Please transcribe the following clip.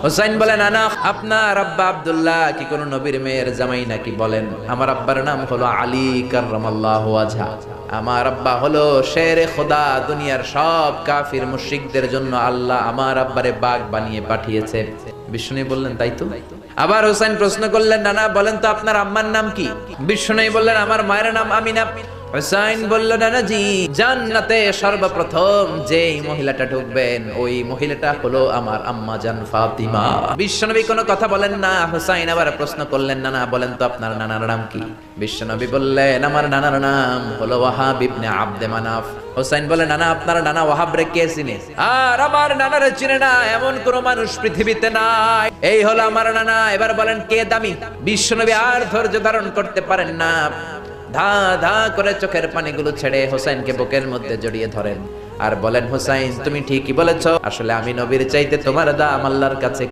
হুসাইন বলে, নানা আপনার আব্বা আব্দুল্লাহ কি কোন নবীর মেয়ের জামাই নাকি? বলেন, আমার আব্বার নাম হলো আলী কাররামাল্লাহু ওয়াজহা। আমার আব্বা হলো শেরে খোদা, দুনিয়ার সব কাফির মুশরিকদের জন্য আল্লাহ আমার আব্বারে বাঘ বানিয়ে পাঠিয়েছে। বিষ্ণু বললেন, তাই তো। আবার হুসাইন প্রশ্ন করলেন, নানা বলেন তো আপনার আম্মার নাম কি? বিষ্ণু বললেন, আমার মায়ের নাম আমিনা। হুসাইন বলল, নানাজি জান্নাতে সর্বপ্রথম যেই মহিলাটা ঢুকবেন ওই মহিলাটা হলো আমার আম্মা জান ফাতিমা। বিশ্বনবী কোনো কথা বলেন না। হুসাইন আবার প্রশ্ন করলেন, নানা বলেন তো আপনার নানার নাম কি? বিশ্বনবী বললেন, আমার নানার নাম হলো ওয়াহাব ইবনে আব্দে মানাফ। হুসাইন বলে, নানা আপনার নানা ওয়াহাব রে কে চিনে? আর আমার নানারে চিনে না এমন কোন মানুষ পৃথিবীতে নাই। এই হলো আমার নানা। এবার বলেন কে দামি? বিশ্বনবী আর ধৈর্য ধারণ করতে পারেন না, ধা ধা করে চোখের পানিগুলো ছেড়ে হোসেনকে বুকের মধ্যে জড়িয়ে ধরেন আর বলেন, হোসেন তুমি ঠিকই বলেছ, আসলে আমি নবীর চাইতে তোমার দাম আল্লাহর কাছে